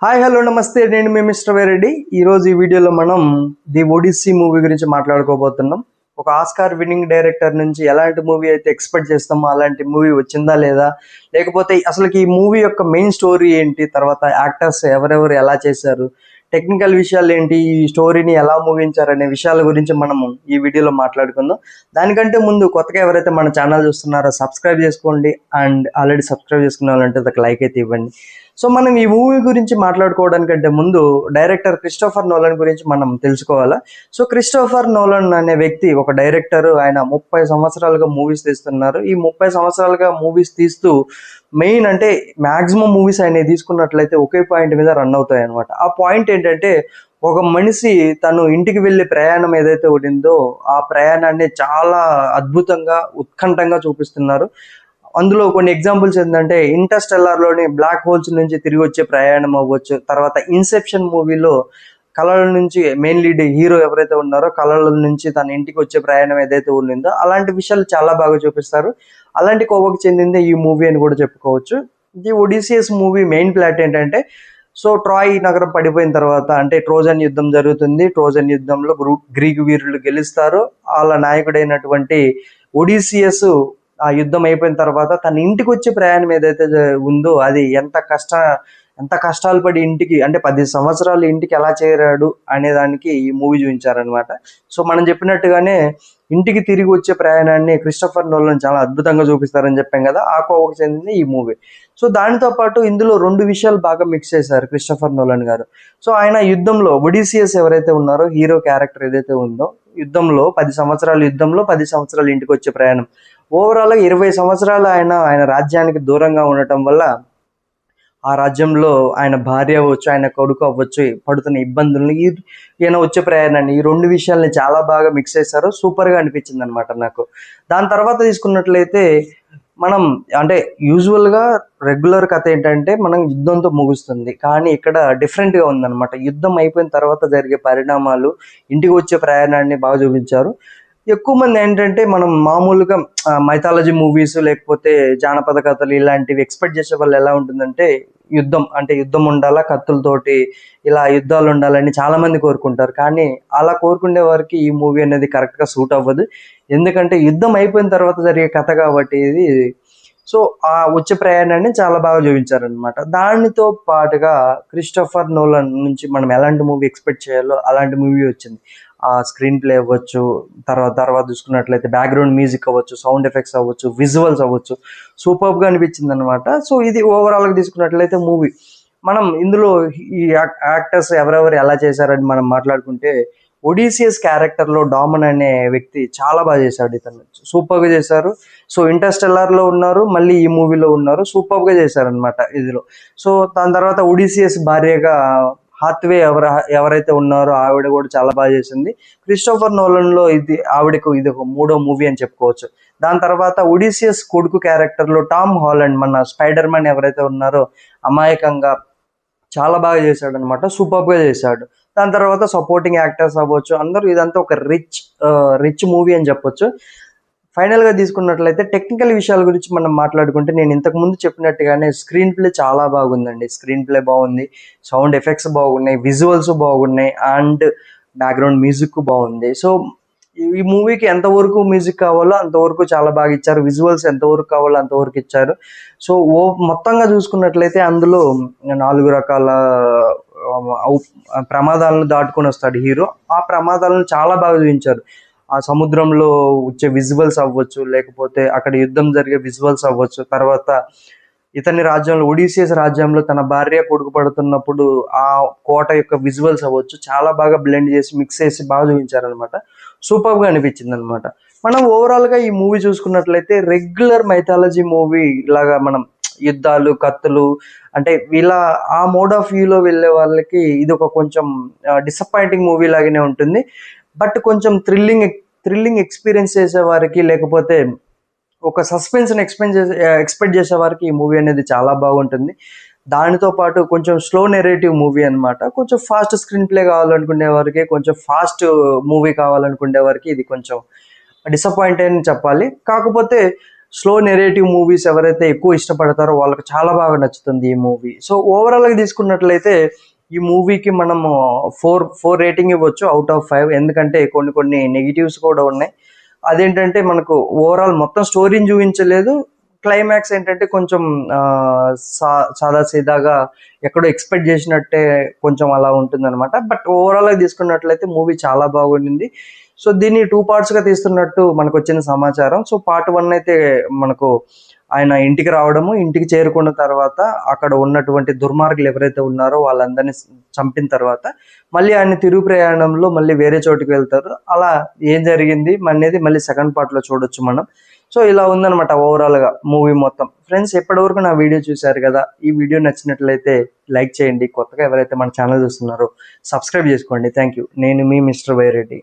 Hi hello నమస్తే, నేను మీ mister వేరెడ్డి. ఈరోజు ఈ వీడియోలో మనం ది ఒడిస్సీ మూవీ గురించి మాట్లాడుకోబోతున్నాం. ఒక ఆస్కార్ విన్నింగ్ డైరెక్టర్ నుంచి ఎలాంటి మూవీ అయితే ఎక్స్పెక్ట్ చేస్తామో అలాంటి మూవీ వచ్చిందా లేదా, లేకపోతే అసలుకి ఈ మూవీ యొక్క మెయిన్ స్టోరీ ఏంటి, తర్వాత యాక్టర్స్ ఎవరెవరు ఎలా చేశారు, టెక్నికల్ విషయాలు ఏంటి, ఈ స్టోరీని ఎలా ముగించారు అనే విషయాల గురించి మనము ఈ వీడియోలో మాట్లాడుకుందాం. దానికంటే ముందు కొత్తగా ఎవరైతే మన ఛానల్ చూస్తున్నారో సబ్స్క్రైబ్ చేసుకోండి, అండ్ ఆల్రెడీ సబ్స్క్రైబ్ చేసుకున్న వాళ్ళంటే ఒక లైక్ అయితే ఇవ్వండి. సో మనం ఈ మూవీ గురించి మాట్లాడుకోవడానికంటే ముందు డైరెక్టర్ క్రిస్టోఫర్ నోలన్ గురించి మనం తెలుసుకోవాలా. సో క్రిస్టోఫర్ నోలన్ అనే వ్యక్తి ఒక డైరెక్టర్. ఆయన 30 సంవత్సరాలుగా మూవీస్ తీస్తున్నారు. ఈ 30 సంవత్సరాలుగా మూవీస్ తీస్తూ మెయిన్ అంటే మ్యాక్సిమం మూవీస్ ఆయన తీసుకున్నట్లయితే ఒకే పాయింట్ మీద రన్ అవుతాయి అనమాట. ఆ పాయింట్ ఏంటంటే, ఒక మనిషి తను ఇంటికి వెళ్ళే ప్రయాణం ఏదైతే ఉండిందో ఆ ప్రయాణాన్ని చాలా అద్భుతంగా ఉత్కంఠంగా చూపిస్తున్నారు. అందులో కొన్ని ఎగ్జాంపుల్స్ ఏంటంటే, ఇంటర్స్టెల్లార్లోని బ్లాక్ హోల్స్ నుంచి తిరిగి వచ్చే ప్రయాణం అవ్వచ్చు, తర్వాత ఇన్సెప్షన్ మూవీలో కళల నుంచి మెయిన్ లీడ్ హీరో ఎవరైతే ఉన్నారో కళల నుంచి తన ఇంటికి వచ్చే ప్రయాణం ఏదైతే ఉండిందో అలాంటి విషయాలు చాలా బాగా చూపిస్తారు. అలాంటి కోవకు చెందిందే ఈ మూవీ అని కూడా చెప్పుకోవచ్చు. The Odysseus movie main plot ఏంటంటే, సో ట్రాయ్ నగరం పడిపోయిన తర్వాత అంటే ట్రోజన్ యుద్ధం జరుగుతుంది. ట్రోజన్ యుద్ధంలో గ్రీకు వీరులు గెలుస్తారు. వాళ్ళ నాయకుడైనటువంటి ఒడిసియస్ ఆ యుద్ధం అయిపోయిన తర్వాత తన ఇంటికి వచ్చే ప్రయాణం ఏదైతే ఉందో అది ఎంత కష్టాలు పడి ఇంటికి అంటే 10 సంవత్సరాలు ఇంటికి ఎలా చేరాడు అనే దానికి ఈ మూవీ చూపించారనమాట. సో మనం చెప్పినట్టుగానే ఇంటికి తిరిగి వచ్చే ప్రయాణాన్ని క్రిస్టోఫర్ నోలన్ చాలా అద్భుతంగా చూపిస్తారని చెప్పాం కదా, ఆ కోవకు చెందింది ఈ మూవీ. సో దానితో పాటు ఇందులో 2 విషయాలు బాగా మిక్స్ చేశారు క్రిస్టోఫర్ నోలన్ గారు. సో ఆయన యుద్ధంలో ఒడిసియస్ ఎవరైతే ఉన్నారో హీరో క్యారెక్టర్ ఏదైతే ఉందో, యుద్ధంలో 10 సంవత్సరాలు యుద్ధంలో 10 సంవత్సరాలు ఇంటికి వచ్చే ప్రయాణం, ఓవరాల్గా 20 సంవత్సరాలు ఆయన రాజ్యానికి దూరంగా ఉండటం వల్ల ఆ రాజ్యంలో ఆయన భార్య అవ్వచ్చు, ఆయన కొడుకు అవ్వచ్చు, పడుతున్న ఇబ్బందుల్ని ఈయన వచ్చే ప్రయాణాన్ని, ఈ 2 విషయాల్ని చాలా బాగా మిక్స్ చేశారు. సూపర్గా అనిపించింది అనమాట నాకు. దాని తర్వాత తీసుకున్నట్లయితే మనం అంటే యూజువల్గా రెగ్యులర్ కథ ఏంటంటే మనం యుద్ధంతో ముగుస్తుంది, కానీ ఇక్కడ డిఫరెంట్గా ఉందన్నమాట. యుద్ధం అయిపోయిన తర్వాత జరిగే పరిణామాలు, ఇంటికి వచ్చే ప్రయాణాన్ని బాగా చూపించారు. ఎక్కువ మంది ఏంటంటే మనం మామూలుగా మైథాలజీ మూవీస్ లేకపోతే జానపద కథలు ఇలాంటివి ఎక్స్పెక్ట్ చేసే వాళ్ళు ఎలా ఉంటుందంటే, యుద్ధం ఉండాలా, కత్తులతోటి ఇలా యుద్ధాలు ఉండాలని చాలా మంది కోరుకుంటారు. కానీ అలా కోరుకునే వారికి ఈ మూవీ అనేది కరెక్ట్గా సూట్ అవ్వదు. ఎందుకంటే యుద్ధం అయిపోయిన తర్వాత జరిగే కథ కాబట్టి ఇది. సో ఆ వచ్చే ప్రయాణాన్ని చాలా బాగా చూపించారనమాట. దానితో పాటుగా క్రిస్టోఫర్ నోలన్ నుంచి మనం ఎలాంటి మూవీ ఎక్స్పెక్ట్ చేయాలో అలాంటి మూవీ వచ్చింది. ఆ స్క్రీన్ ప్లే అవ్వచ్చు, తర్వాత చూసుకున్నట్లయితే బ్యాక్గ్రౌండ్ మ్యూజిక్ అవ్వచ్చు, సౌండ్ ఎఫెక్ట్స్ అవ్వచ్చు, విజువల్స్ అవ్వచ్చు, సూపర్గా అనిపించింది అనమాట. సో ఇది ఓవరాల్గా తీసుకున్నట్లయితే మూవీ. మనం ఇందులో ఈ యాక్టర్స్ ఎవరెవరు ఎలా చేశారని మనం మాట్లాడుకుంటే, ఒడిసియస్ క్యారెక్టర్లో డామన్ అనే వ్యక్తి చాలా బాగా చేశాడు. ఇతను సూపర్గా చేశారు. సో ఇంటర్స్టెల్లార్లో ఉన్నారు, మళ్ళీ ఈ మూవీలో ఉన్నారు, సూపర్గా చేశారనమాట ఇదిలో. సో దాని తర్వాత ఒడిసియస్ భార్యగా హాత్వే ఎవరైతే ఉన్నారో ఆవిడ కూడా చాలా బాగా చేసింది. క్రిస్టోఫర్ నోలన్లో ఇది ఒక 3వ మూవీ అని చెప్పుకోవచ్చు. దాని తర్వాత ఒడిసియస్ కొడుకు క్యారెక్టర్లో టామ్ హాలండ్, మన స్పైడర్ మ్యాన్ ఎవరైతే ఉన్నారో అమాయకంగా చాలా బాగా చేశాడు అనమాట, సూపర్గా చేశాడు. దాని తర్వాత సపోర్టింగ్ యాక్టర్స్ అవ్వచ్చు అందరూ, ఇదంతా ఒక రిచ్ మూవీ అని చెప్పొచ్చు. ఫైనల్గా తీసుకున్నట్లయితే టెక్నికల్ విషయాల గురించి మనం మాట్లాడుకుంటే, నేను ఇంతకు ముందు చెప్పినట్టుగానే స్క్రీన్ ప్లే చాలా బాగుందండి. స్క్రీన్ ప్లే బాగుంది, సౌండ్ ఎఫెక్ట్స్ బాగున్నాయి, విజువల్స్ బాగున్నాయి, అండ్ బ్యాక్గ్రౌండ్ మ్యూజిక్ బాగుంది. సో ఈ మూవీకి ఎంతవరకు మ్యూజిక్ కావాలో అంతవరకు చాలా బాగా ఇచ్చారు, విజువల్స్ ఎంతవరకు కావాలో అంతవరకు ఇచ్చారు. సో మొత్తంగా చూసుకున్నట్లయితే అందులో 4 రకాల ప్రమాదాలను దాటుకొని వస్తాడు హీరో. ఆ ప్రమాదాలను చాలా బాగా చూపించారు. ఆ సముద్రంలో వచ్చే విజువల్స్ అవ్వచ్చు, లేకపోతే అక్కడ యుద్ధం జరిగే విజువల్స్ అవ్వచ్చు, తర్వాత ఇతని రాజ్యంలో ఒడిసియస్ రాజ్యంలో తన భార్య కొడుకు పడుతున్నప్పుడు ఆ కోట యొక్క విజువల్స్ అవ్వచ్చు, చాలా బాగా బ్లెండ్ చేసి మిక్స్ చేసి బాగా చూపించారనమాట. సూపర్గా అనిపించింది అనమాట. మనం ఓవరాల్గా ఈ మూవీ చూసుకున్నట్లయితే రెగ్యులర్ మైథాలజీ మూవీ లాగా, మనం యుద్ధాలు, కత్తులు అంటే ఇలా ఆ మోడ్ ఆఫ్ వ్యూలో వెళ్ళే వాళ్ళకి ఇది ఒక కొంచెం డిసప్పాయింటింగ్ మూవీ లాగానే ఉంటుంది. బట్ కొంచెం థ్రిల్లింగ్ ఎక్స్పీరియన్స్ చేసే వారికి, లేకపోతే ఒక సస్పెన్స్ని ఎక్స్పెక్ట్ చేసే వారికి ఈ మూవీ అనేది చాలా బాగుంటుంది. దానితో పాటు కొంచెం స్లో నెరేటివ్ మూవీ అనమాట. కొంచెం ఫాస్ట్ స్క్రీన్ ప్లే కావాలనుకునే వారికి, కొంచెం ఫాస్ట్ మూవీ కావాలనుకునే వారికి ఇది కొంచెం డిసప్పాయింట్ అని చెప్పాలి. కాకపోతే స్లో నెరేటివ్ మూవీస్ ఎవరైతే ఎక్కువ ఇష్టపడతారో వాళ్ళకి చాలా బాగా నచ్చుతుంది ఈ మూవీ. సో ఓవరాల్గా తీసుకున్నట్లయితే ఈ మూవీకి మనము 4 రేటింగ్ ఇవ్వచ్చు అవుట్ ఆఫ్ 5. ఎందుకంటే కొన్ని నెగిటివ్స్ కూడా ఉన్నాయి. అదేంటంటే మనకు ఓవరాల్ మొత్తం స్టోరీని చూపించలేదు. క్లైమాక్స్ ఏంటంటే కొంచెం సాదా సీదాగా ఎక్కడో ఎక్స్పెక్ట్ చేసినట్టే కొంచెం అలా ఉంటుందన్నమాట. బట్ ఓవరాల్గా తీసుకున్నట్లయితే మూవీ చాలా బాగుండింది. సో దీన్ని 2 పార్ట్స్గా తీస్తున్నట్టు మనకు వచ్చిన సమాచారం. సో పార్ట్ 1 అయితే మనకు ఆయన ఇంటికి రావడము, ఇంటికి చేరుకున్న తర్వాత అక్కడ ఉన్నటువంటి దుర్మార్గులు ఎవరైతే ఉన్నారో వాళ్ళందరినీ చంపిన తర్వాత మళ్ళీ ఆయన తిరుగు ప్రయాణంలో మళ్ళీ వేరే చోటుకి వెళ్తారు. అలా ఏం జరిగింది అనేది మళ్ళీ సెకండ్ పార్ట్లో చూడొచ్చు మనం. సో ఇలా ఉందన్నమాట ఓవరాల్గా మూవీ మొత్తం. ఫ్రెండ్స్, ఎప్పటివరకు నా వీడియో చూశారు కదా. ఈ వీడియో నచ్చినట్లయితే లైక్ చేయండి. కొత్తగా ఎవరైతే మన ఛానల్ చూస్తున్నారో సబ్స్క్రైబ్ చేసుకోండి. Thank you. నేను మీ మిస్టర్ వైరెడ్డి.